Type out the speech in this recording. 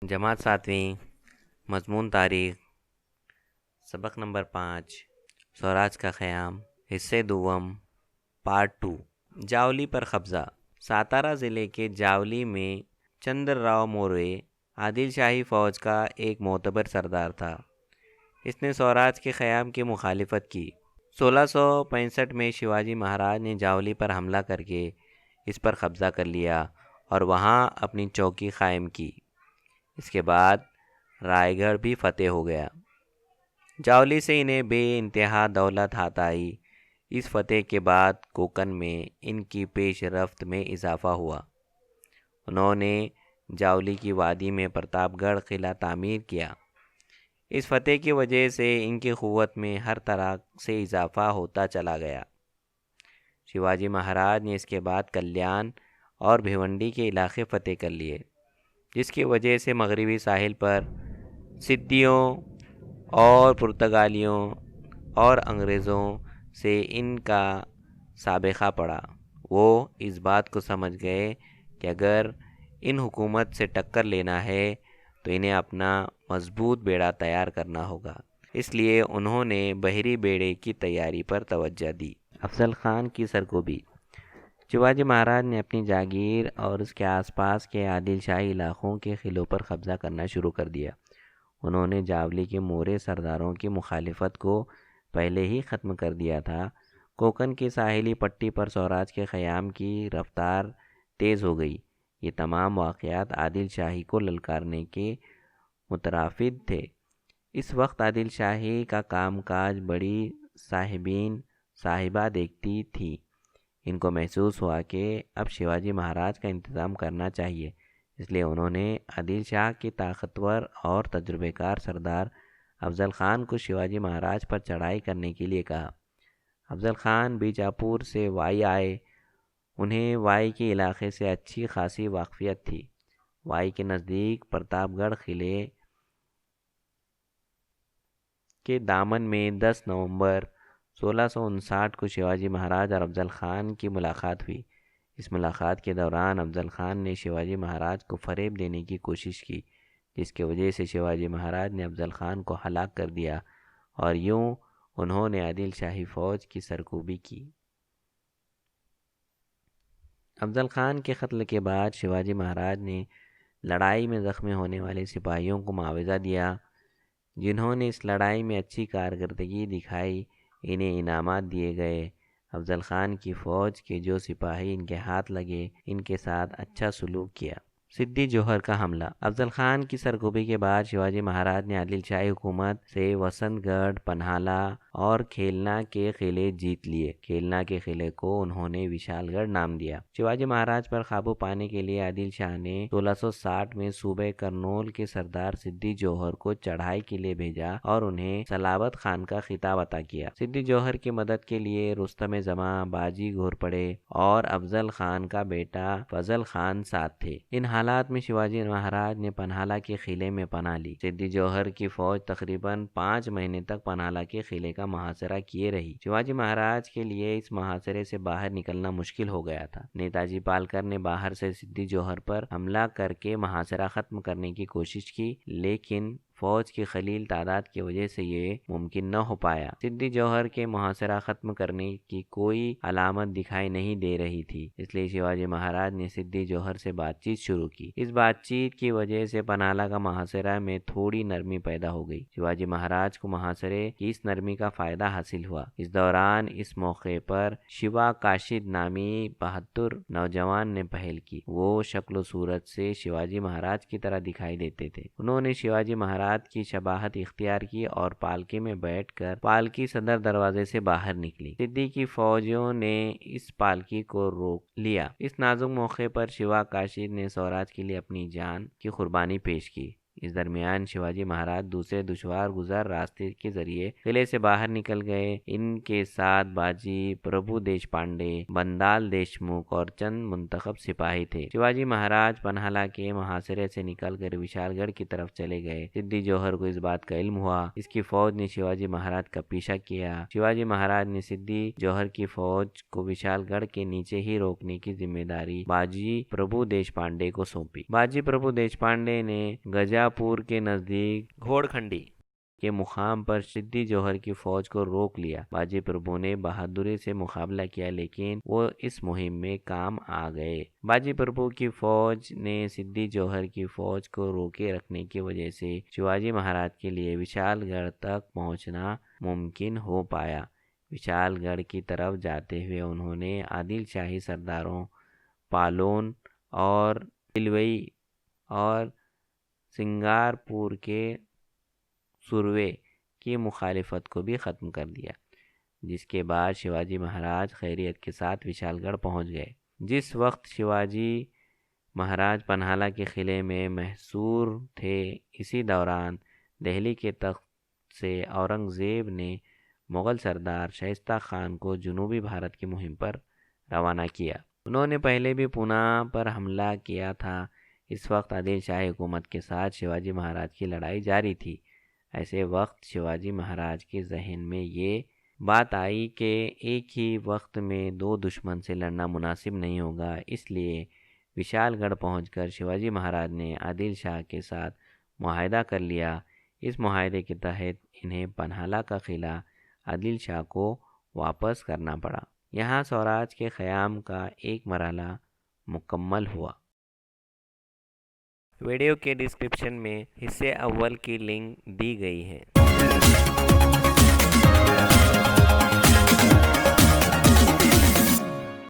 جماعت ساتویں، مضمون تاریخ، سبق نمبر 5، سوراج کا قیام، حصے دوم، پارٹ 2۔ جاولی پر قبضہ۔ ساتارا ضلع کے جاولی میں چندر راؤ موروے عادل شاہی فوج کا ایک معتبر سردار تھا۔ اس نے سوراج کے قیام کی مخالفت کی۔ 1665 میں شیواجی مہاراج نے جاولی پر حملہ کر کے اس پر قبضہ کر لیا اور وہاں اپنی چوکی قائم کی۔ اس کے بعد رائے گڑھ بھی فتح ہو گیا۔ جاولی سے انہیں بے انتہا دولت ہاتھ آئی۔ اس فتح کے بعد کوکن میں ان کی پیش رفت میں اضافہ ہوا۔ انہوں نے جاولی کی وادی میں پرتاپ گڑھ قلعہ تعمیر کیا۔ اس فتح کی وجہ سے ان کی قوت میں ہر طرح سے اضافہ ہوتا چلا گیا۔ شیواجی مہاراج نے اس کے بعد کلیان اور بھیونڈی کے علاقے فتح کر لیے، جس کی وجہ سے مغربی ساحل پر سدھیوں اور پرتگالیوں اور انگریزوں سے ان کا سابقہ پڑا۔ وہ اس بات کو سمجھ گئے کہ اگر ان حکومت سے ٹکر لینا ہے تو انہیں اپنا مضبوط بیڑا تیار کرنا ہوگا۔ اس لیے انہوں نے بحری بیڑے کی تیاری پر توجہ دی۔ افضل خان کی سرکوبی۔ شیواجی مہاراج نے اپنی جاگیر اور اس کے آس پاس کے عادل شاہی علاقوں کے قلعوں پر قبضہ کرنا شروع کر دیا۔ انہوں نے جاولی کے مورے سرداروں کی مخالفت کو پہلے ہی ختم کر دیا تھا۔ کوکن کی ساحلی پٹی پر سوراج کے قیام کی رفتار تیز ہو گئی۔ یہ تمام واقعات عادل شاہی کو للکارنے کے مترادف تھے۔ اس وقت عادل شاہی کا کام کاج بڑی صاحبہ دیکھتی تھی۔ ان کو محسوس ہوا کہ اب شیواجی مہاراج کا انتظام کرنا چاہیے، اس لیے انہوں نے عادل شاہ کی طاقتور اور تجربہ کار سردار افضل خان کو شیواجی مہاراج پر چڑھائی کرنے کے لیے کہا۔ افضل خان بیجاپور سے وائی آئے۔ انہیں وائی کے علاقے سے اچھی خاصی واقفیت تھی۔ وائی کے نزدیک پرتاپ گڑھ قلعے کے دامن میں 10 نومبر 1659 کو شیواجی مہاراج اور افضل خان کی ملاقات ہوئی۔ اس ملاقات کے دوران افضل خان نے شیواجی مہاراج کو فریب دینے کی کوشش کی، جس کی وجہ سے شیواجی مہاراج نے افضل خان کو ہلاک کر دیا اور یوں انہوں نے عادل شاہی فوج کی سرکوبی کی۔ افضل خان کے قتل کے بعد شیواجی مہاراج نے لڑائی میں زخمی ہونے والے سپاہیوں کو معاوضہ دیا۔ جنہوں نے اس لڑائی میں اچھی کارکردگی دکھائی انہیں انعامات دیے گئے۔ افضل خان کی فوج کے جو سپاہی ان کے ہاتھ لگے ان کے ساتھ اچھا سلوک کیا۔ سدھی جوہر کا حملہ۔ افضل خان کی سرکوبی کے بعد شیواجی مہاراج نے عادل شاہی حکومت سے وسنت گڑھ، پنہالہ اور کھیلنا کے قلعے جیت لیے۔ کھیلنا کے قلعے کو انہوں نے وشال گڑھ نام دیا۔ شیواجی مہاراج پر قابو پانے کے لیے عادل شاہ نے 1660 میں صوبہ کرنول کے سردار سدھی جوہر کو چڑھائی کے لیے بھیجا اور انہیں صلابت خان کا خطاب عطا کیا۔ سدھی جوہر کی مدد کے لیے رستم جمع، باجی گھورپڑے اور افضل خان کا بیٹا فضل خان ساتھ تھے۔ ان حالات میں شیواجی مہاراج نے پنہالہ کے قلعے میں پناہ لی۔ سدھی جوہر کی فوج تقریباً 5 مہینے تک پنہالہ کے قلعے کا محاصرہ کیے رہی۔ شیواجی مہاراج کے لیے اس محاصرے سے باہر نکلنا مشکل ہو گیا تھا۔ نیتاجی پالکر نے باہر سے سدھی جوہر پر حملہ کر کے محاصرہ ختم کرنے کی کوشش کی، لیکن فوج کی قلیل تعداد کی وجہ سے یہ ممکن نہ ہو پایا۔ سدھی جوہر کے محاصرہ ختم کرنے کی کوئی علامت دکھائی نہیں دے رہی تھی، اس لیے شیواجی مہاراج نے سدھی جوہر سے بات چیت شروع کی۔ اس بات چیت کی وجہ سے پنہالہ کا محاصرہ میں تھوڑی نرمی پیدا ہو گئی۔ شیواجی مہاراج کو محاصرے کی اس نرمی کا فائدہ حاصل ہوا۔ اس دوران اس موقع پر شیوا کاشید نامی بہادر نوجوان نے پہل کی۔ وہ شکل و صورت سے شیواجی مہاراج کی طرح دکھائی دیتے تھے۔ انہوں نے شیواجی مہاراج کی شباہت اختیار کی اور پالکی میں بیٹھ کر پالکی صدر دروازے سے باہر نکلی۔ سدھی کی فوجیوں نے اس پالکی کو روک لیا۔ اس نازک موقع پر شیوا کاشید نے سوراج کے لیے اپنی جان کی قربانی پیش کی۔ اس درمیان شیواجی مہاراج دوسرے دشوار گزر راستے کے ذریعے قلعے سے باہر نکل گئے۔ ان کے ساتھ باجی پربھو دیش پانڈے، بندال دیشمکھ اور چند منتخب سپاہی تھے۔ شیواجی مہاراج پنہالہ کے محاصرے سے نکل کر وشال گڑھ کی طرف چلے گئے۔ سدھی جوہر کو اس بات کا علم ہوا۔ اس کی فوج نے شیواجی مہاراج کا پیچھا کیا۔ شیواجی مہاراج نے سدھی جوہر کی فوج کو وشال گڑھ کے نیچے ہی روکنے کی ذمہ داری باجی پربھو دیش پانڈے کو سونپی۔ باجی پربھو دیش پانڈے نے گجا پور کے نزدیک گھوڑ کھنڈی کے مقام پر سدھی جوہر کی فوج کو روک لیا۔ باجی پربھو نے بہادری سے مقابلہ کیا لیکن وہ اس مہم میں کام آ گئے۔ باجی پربھو کی فوج نے سدھی جوہر کی فوج کو روکے رکھنے کی وجہ سے شیواجی مہاراج کے لیے وشال گڑھ تک پہنچنا ممکن ہو پایا۔ وشال گڑھ کی طرف جاتے ہوئے انہوں نے عادل شاہی سرداروں پالون اور دلوئی اور سنگارپور کے سروے کی مخالفت کو بھی ختم کر دیا، جس کے بعد شیواجی مہاراج خیریت کے ساتھ وشال گڑھ پہنچ گئے۔ جس وقت شیواجی مہاراج پنہالہ کے قلعے میں محصور تھے، اسی دوران دہلی کے تخت سے اورنگزیب نے مغل سردار شائستہ خان کو جنوبی بھارت کی مہم پر روانہ کیا۔ انہوں نے پہلے بھی پونا پر حملہ کیا تھا۔ اس وقت عادل شاہی حکومت کے ساتھ شیواجی مہاراج کی لڑائی جاری تھی۔ ایسے وقت شیواجی مہاراج کے ذہن میں یہ بات آئی کہ ایک ہی وقت میں دو دشمن سے لڑنا مناسب نہیں ہوگا، اس لیے وشال گڑھ پہنچ کر شیواجی مہاراج نے عادل شاہ کے ساتھ معاہدہ کر لیا۔ اس معاہدے کے تحت انہیں پنہالہ کا قلعہ عادل شاہ کو واپس کرنا پڑا۔ یہاں سوراج کے قیام کا ایک مرحلہ مکمل ہوا۔ ویڈیو کے ڈسکرپشن میں حصے اول کی لنک دی گئی ہے۔